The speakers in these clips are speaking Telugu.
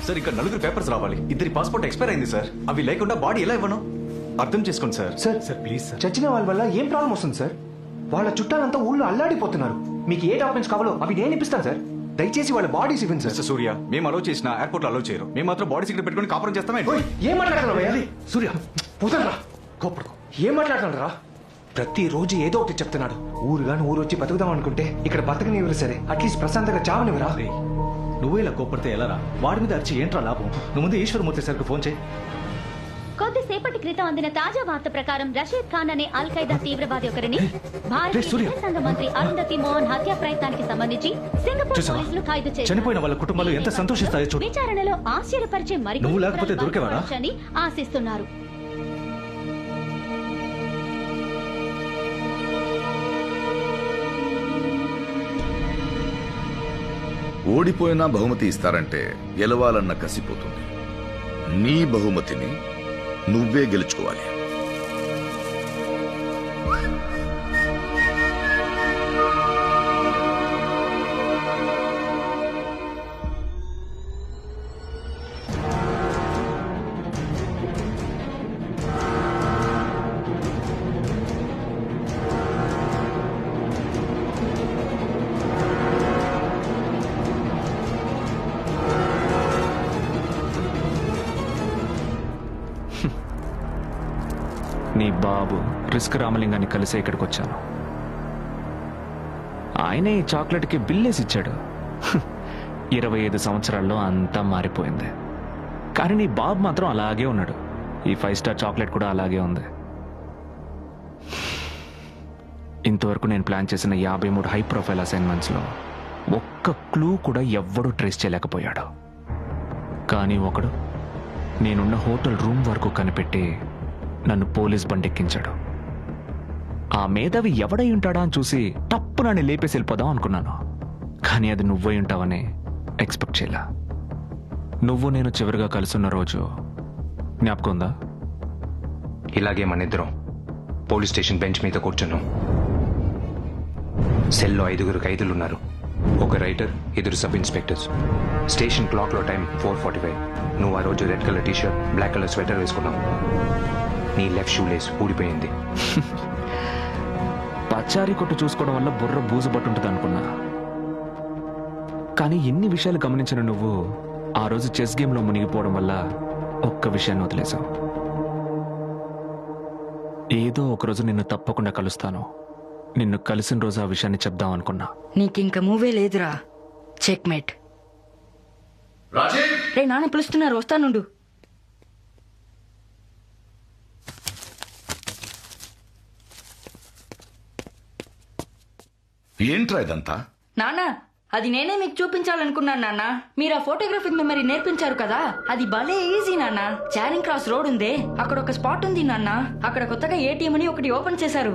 సార్ ఇక్కడ 4 పేపర్స్ రావాలి. 2 పాస్పోర్ట్ ఎక్స్పైర్ అయింది సార్. అవి లేకుండా బాడీ ఎలా ఇవ్వను? అర్థం చేసుకోండి సార్. Sir please sir. చచ్చిన వాళ్ళ వల్ల ఏం ప్రాబ్లం వస్తుంది సార్? వాళ్ళ చుట్టాలంతా ఊళ్ళో అల్లాడిపోతున్నారు. మీకు ఏ డాక్యుమెంట్స్ కావాలో అవి నేను ఇప్పిస్తాను సార్. దయచేసి వాళ్ళ బాడీస్ ఇవ్వండి సార్. సూర్య, మేము అలో చేసిన ఎయిర్పోర్ట్ లో అలో చేయరు. మేము మాత్రం బాడీ సిగరెట్ పెట్టుకుని కాపురం చేస్తామే. ఏం మాట్లాడుతున్నావు సూర్య? పోతారా కోపడుకో. ఏం మాట్లాడుతున్నారా? ప్రతిరోజు ఏదో ఒకటి చెప్తున్నాడు. ఊరు వచ్చి బతుకుదాం అనుకుంటే ఇక్కడ బతకనివ్వరు సరే, అట్లీస్ట్ ప్రశాంతంగా చావనివ్వరా? నువ్వు ఇలా కోపడితే ఎలారా? వాడి మీద అరిచి ఏంట్రా లాభం? నువ్వు ముందు ఈశ్వరమూర్తి సార్కి ఫోన్ చేయి. కొద్దిసేపటి క్రితం అందిన తాజా వార్త ప్రకారం రషీద్ ఖాన్ అనే అల్ ఖైదా తీవ్రవాది ఒకరిని భారతీయ విదేశాంగ మంత్రి అరుంధతి మోహన్ హత్య ప్రయత్నానికి సంబంధించి సింగపూర్ పోలీసులు ఖైదు చేశారు. చనిపోయిన వాళ్ళ కుటుంబాలు ఎంత సంతోషిస్తాయో చూడు. విచారణలో ఆశ్చర్యపరిచే నువ్వు లేకపోతే దొరికేవాడా? ఆశిస్తున్నారు. ఓడిపోయినా బహుమతి ఇస్తారంటే గెలవాలన్న కసిపోతుంది. నీ బహుమతిని నువ్వే గెలుచుకోవాలి. నీ బాబు రిస్క్ రామలింగాన్ని కలిసే ఇక్కడికి వచ్చాను. ఆయనే ఈ చాక్లెట్కి బిల్లేసి ఇచ్చాడు. 25 సంవత్సరాల్లో అంతా మారిపోయింది. కానీ నీ బాబు మాత్రం అలాగే ఉన్నాడు. ఈ 5 స్టార్ చాక్లెట్ కూడా అలాగే ఉంది. ఇంతవరకు నేను ప్లాన్ చేసిన 53 హై ప్రొఫైల్ అసైన్మెంట్స్లో ఒక్క క్లూ కూడా ఎవ్వడూ ట్రేస్ చేయలేకపోయాడు. కానీ ఒకడు నేనున్న హోటల్ రూమ్ వరకు కనిపెట్టి నన్ను పోలీస్ బండెక్కించాడు. ఆ మేధావి ఎవడై ఉంటాడా అని చూసి తప్పు నన్ను లేపేసి వెళ్ళిపోదాం అనుకున్నాను. కానీ అది నువ్వై ఉంటావని ఎక్స్పెక్ట్ చేయలా. నువ్వు నేను చివరిగా కలుసున్న రోజు జ్ఞాపకం ఉందా? ఇలాగే మన ఇద్దరం పోలీస్ స్టేషన్ బెంచ్ మీద కూర్చున్నాం. సెల్లో 5 ఖైదీలున్నారు. ఒక రైటర్, 2 సబ్ ఇన్స్పెక్టర్స్. స్టేషన్ క్లాక్లో టైం 4:45. నువ్వు ఆ రోజు red colour T-shirt, black colour sweater వేసుకున్నావు. నీ లెఫ్ట్ షూ లేస్ ఊడిపోయింది. పచారీ కొట్టు చూసుకోవడం వల్ల బుర్ర బూజు పట్టుంటుంది అనుకున్నా. కానీ ఎన్ని విషయాలు గమనించిన నువ్వు ఆ రోజు చెస్ గేమ్లో మునిగిపోవడం వల్ల ఒక్క విషయాన్ని వదిలేశావు. ఏదో ఒకరోజు నిన్ను తప్పకుండా కలుస్తాను. నిన్ను కలిసిన రోజు ఆ విషయాన్ని చెప్దాం అనుకున్నా. నీకింక మూవే లేదురా. చెక్మేట్. రే నాన్న పిలుస్తున్నారు, వస్తానుండు. ఏంట్రా ఇదంతా? నాన్న, అది నేనే మీకు చూపించాలనుకున్నాను నాన్న. మీరు ఆ ఫోటోగ్రఫిక్ మెమరీ నేర్పించారు కదా, అది భలే ఈజీ నాన్న. చారింగ్ క్రాస్ రోడ్ ఉందే, అక్కడ ఒక స్పాట్ ఉంది నాన్న. అక్కడ కొత్తగా ఏటీఎం అని ఒకటి ఓపెన్ చేశారు.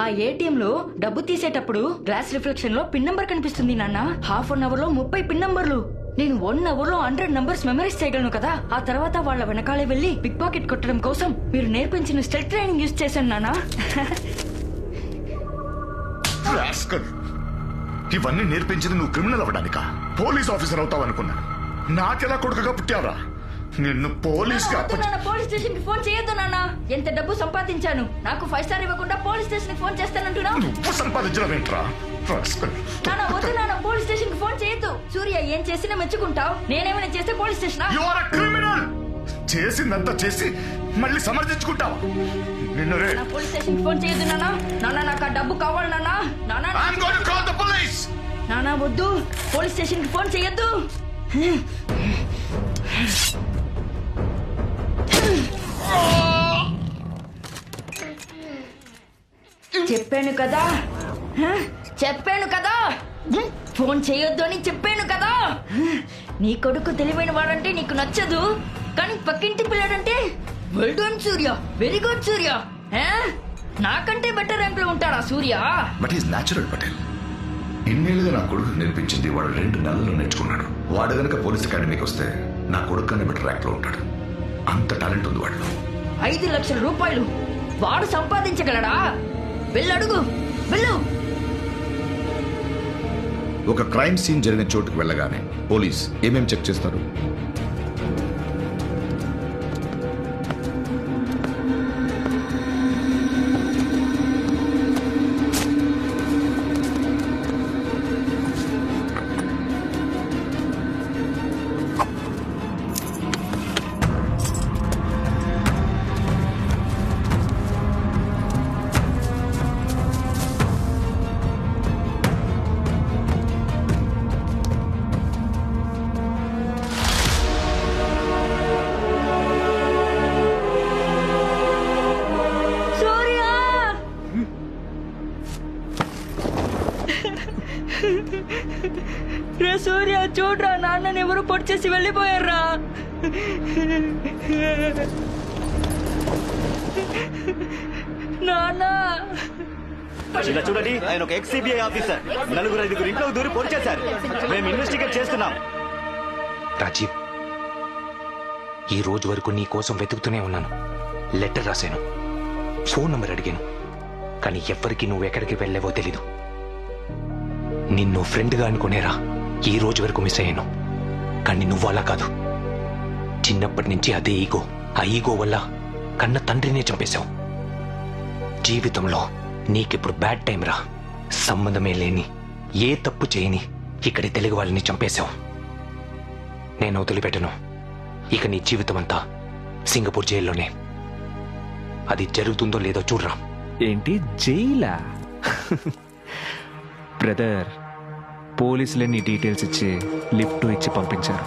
ఆ ఏటీఎం లో డబ్బు తీసేటప్పుడు గ్లాస్ రిఫ్లెక్షన్ లో పిన్ నంబర్ కనిపిస్తుంది నాన్న. హాఫ్ అన్ అవర్ లో 30 పిన్ నంబర్లు. నేను 1 అవర్ లో 100 నంబర్స్ మెమరైజ్ చేయగలను కదా. ఆ తర్వాత వాళ్ళ వెనకాలే వెళ్లి పిక్ పాకెట్ కొట్టడం కోసం మీరు నేర్పించిన స్టెల్త్ ట్రైనింగ్ యూజ్ చేశాను నాన్న. ఇవన్నీ నేర్పించింది నువ్వు క్రిమినల్ అవ్వడానికా? పోలీస్ ఆఫీసర్ అవుతావు అనుకున్నాను. నాకెలా కొడుకుగా పుట్టావరా? నిన్ను పోలీస్ పోలీస్ స్టేషన్ కి ఫోన్ చేయొద్దు నాన్న. ఎంత డబ్బు సంపాదించాను, నాకు 5 స్టార్ ఇవ్వకుండా పోలీస్ స్టేషన్ కి ఫోన్ చేస్తానంటున్నా. నువ్వు సంపాదించడం ఏంట్రా? నాన్న వద్దు నాన్న, పోలీస్ స్టేషన్ కి ఫోన్ చేయొద్దు. సూర్య ఏం చేసినా మెచ్చుకుంటావు. నేనేమైనా చేస్తే పోలీస్ స్టేషన్ క్రిమినల్ చేసిందంతా చేసి మళ్ళీ సమర్థించుకుంటావా? నిన్ను పోలీస్ స్టేషన్ కి ఫోన్ చేయొద్దు నాన్న. నాన్న నాకు ఆ డబ్బు కావాలి నాన్న. నాన్న వద్దు, పోలీస్ స్టేషన్ కి ఫోన్ చేయొద్దు. చెప్పాను కదా, చెప్పాను కదా, ఫోన్ చేయొద్దు అని చెప్పాను కదా. నీ కొడుకు తెలివైన వాడంటే నీకు నచ్చదు, కానీ పక్కింటి పిల్లాడంటే well done Surya, very good Surya. నాకంటే బెటర్ ర్యాంక్ లో ఉంటాడా సూర్య? బట్ ఈస్ న్యాచురల్ పటేల్. ఇన్నేళ్ళుగా నా కొడుకు నేర్పించింది వాడు 2 నెలల్లో నేర్చుకున్నాడు. వాడు గనక పోలీస్ అకాడమీకి వస్తే నా కొడుకు కన్నా బెటర్ ర్యాంక్ లో ఉంటాడు. అంత టాలెంట్ ఉంది వాడిలో. 5 లక్షల రూపాయలు వాడు సంపాదించగలడా? వెళ్ళడుగు, వెళ్ళు. ఒక క్రైమ్ సీన్ జరిగిన చోటుకు వెళ్ళగానే పోలీస్ ఏమేం చెక్ చేస్తారు? చూడరా నాన్నని ఎవరు పొడి చేసి వెళ్ళిపోయారా. నాన్న ఇలా చూడండి, ఆయన ఒక ఎక్స్-సిబిఐ ఆఫీసర్. 4-5 ఇంట్లోకి దూరి పొడి చేశారు. మేము ఇన్వెస్టిగేట్ చేస్తున్నాం. రాజీవ్, ఈ రోజు వరకు నీ కోసం వెతుకుతూనే ఉన్నాను. లెటర్ రాశాను, ఫోన్ నంబర్ అడిగాను, కానీ ఎవ్వరికి నువ్వు ఎక్కడికి వెళ్ళావో తెలీదు. నిన్ను ఫ్రెండ్గా అనుకునేరా ఈ రోజు వరకు మిస్ అయ్యాను. కానీ నువ్వు అలా కాదు. చిన్నప్పటి నుంచి అదే ఈగో. ఆ ఈగో వల్ల కన్న తండ్రినే చంపేశావు. జీవితంలో నీకిప్పుడు బ్యాడ్ టైం రా. సంబంధమే లేని, ఏ తప్పు చేయని ఇక్కడి తెలుగు వాళ్ళని చంపేశావు. నేను వదిలిపెట్టను. ఇక నీ జీవితం అంతా సింగపూర్ జైల్లోనే. అది జరుగుతుందో లేదో చూడరా. ఏంటి జైలా? బ్రదర్, పోలీసులే నీ డీటెయిల్స్ ఇచ్చి లిఫ్ట్ ఇచ్చి పంపించారు.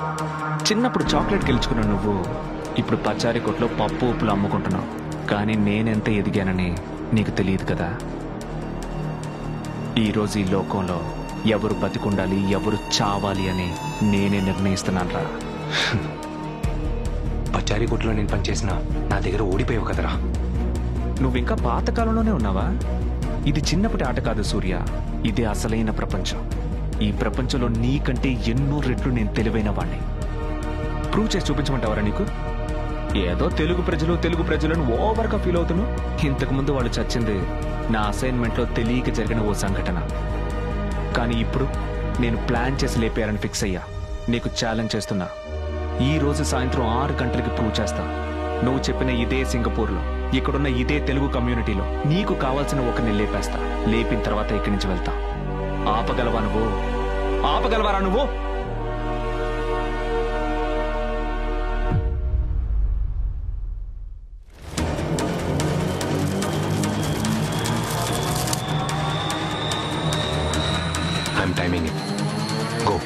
చిన్నప్పుడు చాక్లెట్ గెలుచుకున్న నువ్వు ఇప్పుడు పచారీ కొట్లో పప్పు ఉప్పులు అమ్ముకుంటున్నావు. కానీ నేనెంత ఎదిగానని నీకు తెలియదు కదా. ఈరోజు ఈ లోకంలో ఎవరు బతికుండాలి, ఎవరు చావాలి అని నేనే నిర్ణయిస్తున్నాను రా. పచారీ కొట్లో నేను పనిచేసిన నా దగ్గర ఓడిపోయావు కదరా. నువ్వింకా పాతకాలంలోనే ఉన్నావా? ఇది చిన్నప్పటి ఆట కాదు సూర్య, ఇదే అసలైన ప్రపంచం. ఈ ప్రపంచంలో నీకంటే ఎన్నో రెట్లు నేను తెలివైన వాణ్ణి. ప్రూవ్ చేసి చూపించమంటావరా నీకు? ఏదో తెలుగు ప్రజలను ఓవర్గా ఫీల్ అవుతున్నావు. ఇంతకుముందు వాళ్ళు చచ్చింది నా అసైన్మెంట్లో తెలియక జరిగిన ఓ సంఘటన. కానీ ఇప్పుడు నేను ప్లాన్ చేసి లేపారని ఫిక్స్ అయ్యా. నీకు ఛాలెంజ్ చేస్తున్నా. ఈ రోజు సాయంత్రం 6 గంటలకి ప్రూవ్ చేస్తా. నువ్వు చెప్పిన ఇదే సింగపూర్లో, ఇక్కడున్న ఇదే తెలుగు కమ్యూనిటీలో నీకు కావాల్సిన ఒకరిని లేపేస్తా. లేపిన తర్వాత ఇక్కడి నుంచి వెళ్తా. ఆపగలవా నువ్వు? ఆపగలవారా నువ్వు? I'm timing it. Go.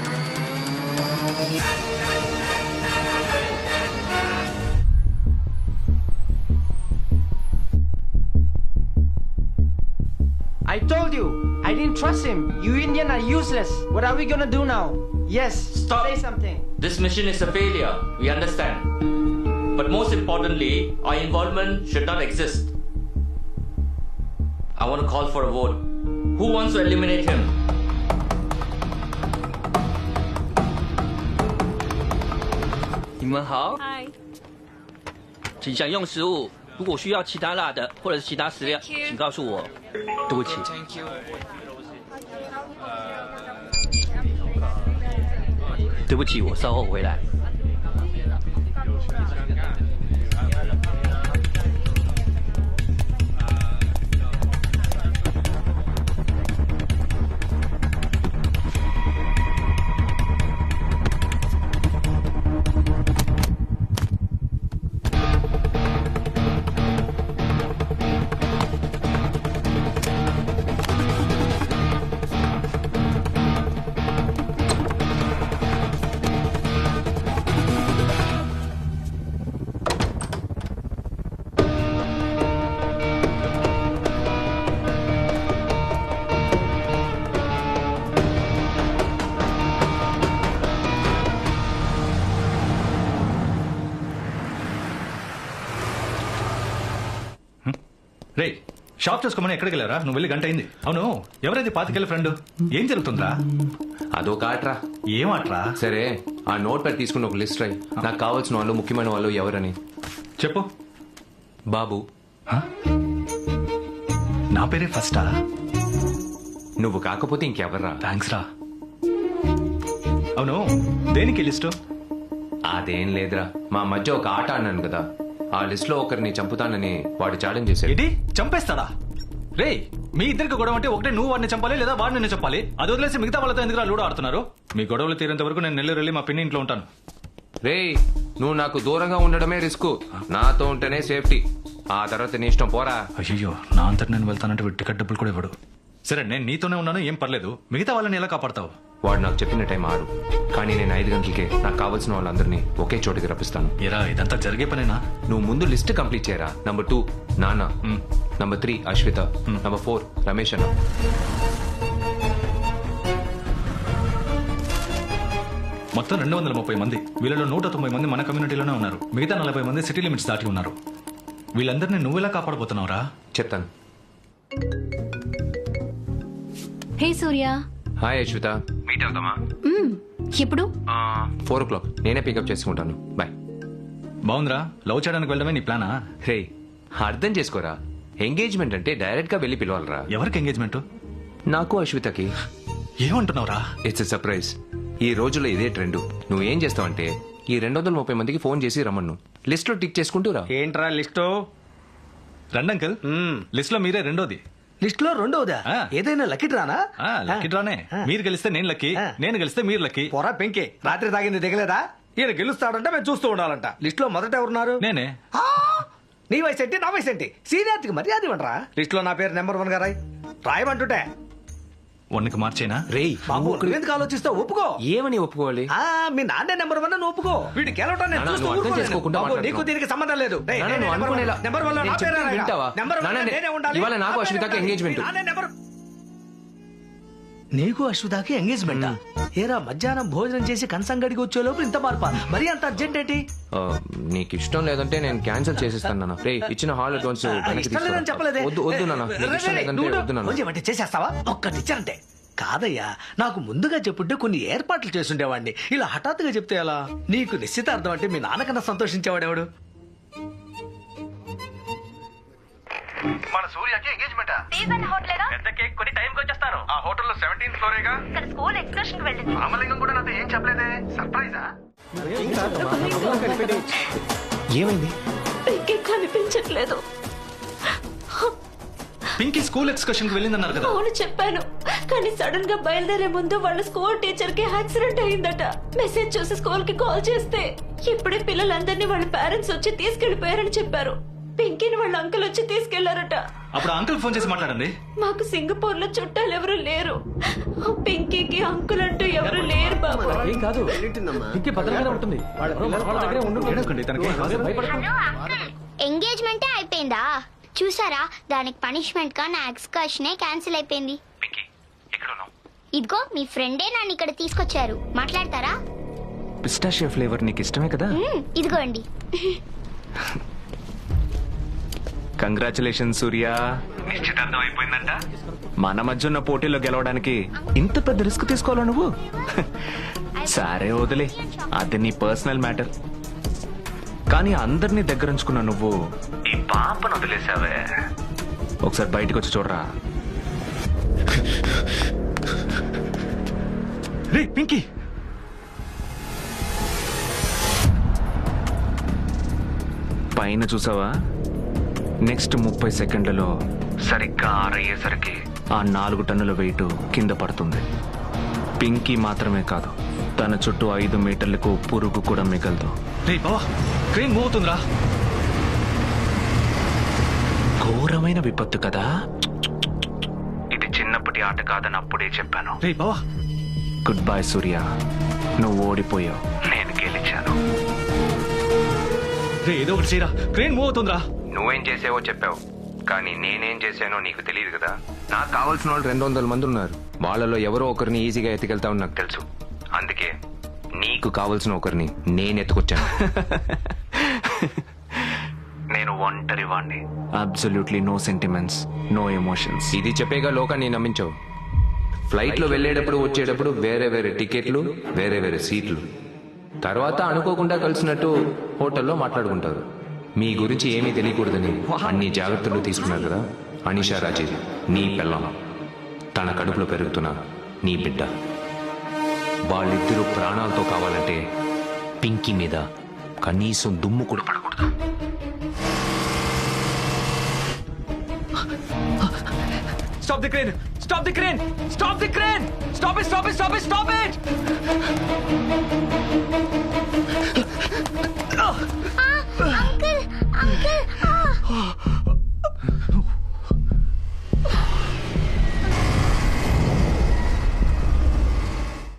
I told you, I didn't trust him. You Indian are useless. What are we gonna do now? Yes, Stop. say something. This mission is a failure. We understand. But most importantly, our involvement should not exist. I want to call for a vote. Who wants to eliminate him? 你们好。嗨。请享用食物。如果需要其他辣的或者是其他食料，请告诉我。对不起。对不起，我稍后回来。రే, షాప్ చేసుకోమని ఎక్కడికి వెళ్ళారా? నువ్వు వెళ్ళి గంట అయింది. అవును, ఎవరైతే పాతికెళ్ళి ఫ్రెండ్? ఏం జరుగుతుందా? అదొక ఆటరా. ఏం ఆటరా? సరే, ఆ నోట్ ప్యాడ్ తీసుకుని ఒక లిస్ట్ రాయి. నాకు కావాల్సిన వాళ్ళు, ముఖ్యమైన వాళ్ళు ఎవరని చెప్పు. బాబు. నా పేరే ఫస్టా? నువ్వు కాకపోతే ఇంకెవర్రా? థ్యాంక్స్ రా. అవును, దేనికి లిస్టు? అదేం లేదురా, మా మధ్య ఒక ఆట అన్నాను కదా, ఆ లిస్ట్ లో ఒకరిని చంపుతానని వాడు ఛాలెంజ్ చేశాడు. ఏంటి, చంపేస్తాడా? రే, మీ ఇద్దరికి గొడవ అంటే ఒకటే నువ్వు వాడిని చంపాలి లేదా వాడిని నిన్ను చంపాలి. అది వదిలేసి మిగతా వాళ్ళతో ఎందుకు లూడో ఆడుతున్నారు? మీ గొడవలు తీరేంత వరకు నేను నెల్లూరు వెళ్ళి మా పిన్ని ఇంట్లో ఉంటాను. రే, నువ్వు నాకు దూరంగా ఉండడమే రిస్క్. నాతో ఉంటేనే సేఫ్టీ. ఆ తర్వాత నీ ఇష్టం, పోరా. అయ్యో, నా అంతటి నేను వెళ్తానంటే టికెట్ డబ్బులు కూడా ఇవ్వడు. సరే, నేను నీతోనే ఉన్నాను, ఏం పర్లేదు. మిగతా వాళ్ళని ఎలా కాపాడతావు? వాడు నాకు చెప్పిన టైం 6, కానీ నేను 5 గంటలకే నాకు కావాల్సిన వాళ్ళందరినీ ఒకే చోటికి రప్పిస్తాను. ఎరా, ఇదంతా జరిగే పనేనా? నువ్వు ముందు లిస్ట్ కంప్లీట్ చేయరా. నంబర్ 2 నాన్న, నంబర్ 3 అశ్విత, నంబర్ 4 రమేష్ అన్న. మొత్తం 230 మంది. వీళ్ళలో 190 మంది మన కమ్యూనిటీలోనే ఉన్నారు. మిగతా 40 మంది సిటీ లిమిట్స్ దాటి ఉన్నారు. వీళ్ళందరినీ నువ్వెలా కాపాడబోతున్నావురా? చెప్తాను. Hey Surya. Hi Ashwitha, meet అవుతామా? ఎప్పుడు? 4 o'clock. నేనే పికప్ చేసుకుంటాను. బాయ్. బాగుందిరా, లవ్ చేయడానికి వెళ్ళడమే నీ ప్లానా? రే, అర్థం చేసుకోరా. ఎంగేజ్మెంట్ అంటే డైరెక్ట్ గా వెళ్ళి పిలవాలరా. ఎవరికి ఎంగేజ్మెంట్? నాకు అశ్వితకి. ఏమంటున్నావురా? It's a surprise. ఈ రోజుల్లో ఇదే ట్రెండ్. నువ్వేం చేస్తావంటే ఈ 230 మందికి ఫోన్ చేసి రమ్మను. లిస్ట్ లో టిక్ చేసుకుంటూ రా. ఏంట్రా లిస్టు? రండి అంకుల్, లిస్ట్ లో మీరే రెండోది. లిస్ట్ లో రెండోదా? ఏదైనా లక్కీ డ్రానా? లక్కీ డ్రానే. మీరు గెలిస్తే నేను లక్కీ, నేను గెలిస్తే మీరు లక్కీ. పొరా పెంకే, రాత్రి తాగింది దిగలేదా? ఈయన గెలుస్తాడంటే మేము చూస్తూ ఉండాలంట. లిస్ట్ లో మొదట ఎవరున్నారు? నేనే. నీ వయసు ఏంటి, నా వయసు ఏంటి? సీనియారిటీకి మర్యాద ఇవ్వండిరా. లిస్ట్ లో నా పేరు నెంబర్ 1 గా రాయమంటుంటే వన్కి మార్చేనా? రేయ్ బాబు, ఎందుకు ఆలోచిస్తావు? ఒప్పుకో. ఏమని ఒప్పుకోవాలి? మీ నాన్నే నెంబర్ 1 నువ్వు ఒప్పుకో. వీడి గెలవటం నేను నాన్న, చూస్తూ నువ్వు అర్థం ఊరుకోలేను. చేసుకోకుండా బాబు, నీకు మాట్లాడుతున్నావు. దీనికి సంబంధం లేదు. రేయ్, నాన్న, నేనే నువ్వు నెంబర్ అనుకునేలా. 1. నెంబర్ 1 లో నేను నా పేరే చెప్తే రాయరా. వింటావా? నెంబర్ 1 నాన్న, నేనే ఉండాలి. ఇవాళ నాకు నా పేరే అశ్వితకి ఉండాలి. ఎంగేజ్మెంట్. నాన్నే నెంబర్. నీకు అశ్వితాకి ఎంగేజ్మెంట్? ఏరా, మధ్యాహ్నం భోజనం చేసి కంచంగడికి వచ్చే లోపు ఇంత మార్పా? మరీ అంత అర్జెంట్ ఏంటి? నీకు ఇష్టం లేదంటే నేను క్యాన్సిల్ చేసేస్తాను నాన్న. రే, ఇచ్చిన హాల్ అడ్వాన్స్ ఇష్టం లేదని చెప్పలేదే. వద్దు నాన్న. నీకు ఇష్టం లేదంటే వద్దు నాన్న. కొంచెం అంటే చేసేస్తావా? ఒక్కటి ఇచ్చారంటే. కాదయ్యా, నాకు ముందుగా చెప్పుంటే కొన్ని ఏర్పాట్లు చేసుండేవాడిని. ఇలా హఠాత్తుగా చెప్తే ఎలా? నీకు నిశ్చితార్థం అంటే మీ నాన్నకన్నా సంతోషించేవాడెవడు? మన సూర్యకి ఎంగేజ్మెంట్ పెద్ద కేక్ కొని టైంకి వచ్చేస్తాను. ఆ హోటల్లో 17th ఫ్లోరేగా. స్కూల్ ఎక్స్కర్షన్ వెళ్ళింది. రామలింగం కూడా నాతో ఏం చెప్పలేదే. సర్ప్రైజా? ఏమైంది? కనిపించట్లేదు. పింకీ స్కూల్ ఎక్స్కర్షన్ కి వెళ్ళిందన్నారు కదా? అవును చెప్పాను, కానీ సడన్ గా బయలుదేరే ముందు వాళ్ళ స్కూల్ టీచర్ కి యాక్సిడెంట్ అయిందట. మెసేజ్ చూసి స్కూల్ కి కాల్ చేస్తే ఇప్పుడే పిల్లలందరినీ వాళ్ళ పేరెంట్స్ వచ్చి తీసుకెళ్లిపోయారని చెప్పారు. పింకీని వాళ్ళ అంకుల్ వచ్చి తీసుకెళ్లారట. అప్పుడు అంకుల్ ఫోన్ చేసి మాట్లాడండి. మాకు సింగపూర్ లో చుట్టాలు ఎవరు లేరు. పింకీకి అంకుల్ అంటూ ఎవరు లేరు బాబు. ఏం కాదు, ఇంకే భద్రంగానే ఉంటుంది. వాళ్ళ దగ్గరే ఎంగేజ్మెంటే అయిపోయిందా? చూసారా, దానికి పనిష్మెంట్ గా నా ఎక్స్కర్షనే క్యాన్సిల్ అయిపోయింది. ఇదిగో మీ ఫ్రెండే నన్ను ఇక్కడ తీసుకొచ్చారు. మాట్లాడతారా? పిస్టాషియో ఫ్లేవర్ నీకు ఇష్టమే కదా? ఇదిగోండి. కంగ్రాచులేషన్ సూర్య, నిశ్చితార్థం అయిపోయిందంట. మన మధ్య ఉన్న పోటీలో గెలవడానికి ఇంత పెద్ద రిస్క్ తీసుకోవాలా నువ్వు? సరే వదిలే, అది నీ పర్సనల్ మ్యాటర్. కానీ అందరినీ దగ్గరుంచుకున్న నువ్వు ఈ పాపను వదిలేసావే. ఒకసారి బయటకు వచ్చి చూడరా. రే పింకీ, పైన చూసావా? నెక్స్ట్ 30 సెకండ్లలో సరిగ్గా 6 అయ్యేసరికి ఆ 4 టన్నుల వెయిట్ కింద పడుతుంది. పింకీ మాత్రమే కాదు, తన చుట్టూ 5 మీటర్లకు పురుగు కూడా మిగలదు. రే బావా, క్రేన్ మూవ్ అవుతుందిరా. ఘోరమైన విపత్తు కదా. ఇది చిన్నప్పటి ఆట కాదని అప్పుడే చెప్పాను. రే బావా. గుడ్ బై సూర్య, నువ్వు ఓడిపోయావు, నేను గెలిచాను. రే ఏదో ఒకటి చేయరా, క్రేన్ మూవ్ అవుతుందిరా. నువ్వేం చేసావో చెప్పావు, కానీ నేనేం చేశానో నీకు తెలియదు కదా. నాకు కావాల్సిన వాళ్ళు 200 మంది ఉన్నారు. వాళ్ళలో ఎవరో ఒకరిని ఈజీగా ఎత్తుకెళ్తావని నాకు తెలుసు. అందుకే నీకు కావాల్సిన ఒకరిని నేను ఎత్తుకొచ్చాను. నేను ఒంటరి వాణ్ణి. Absolutely no sentiments, no emotions. ఇది చెప్పేగా లోకాన్ని నమ్మించావు. ఫ్లైట్ లో వెళ్ళేటప్పుడు వచ్చేటప్పుడు వేరే వేరే టికెట్లు, వేరే వేరే సీట్లు. తర్వాత అనుకోకుండా కలిసినట్టు హోటల్లో మాట్లాడుకుంటారు. మీ గురించి ఏమీ తెలియకూడదని అన్ని జాగ్రత్తలు తీసుకున్నారు కదా. అనిషా రాజీవ్ నీ పిల్లం, తన కడుపులో పెరుగుతున్న నీ బిడ్డ. వాళ్ళిద్దరూ ప్రాణాలతో కావాలంటే పింకీ మీద కనీసం దుమ్ము కూడా పడకూడదు. Stop the crane! Stop the crane! Stop the crane! Stop it! Stop it! Stop it! Stop it!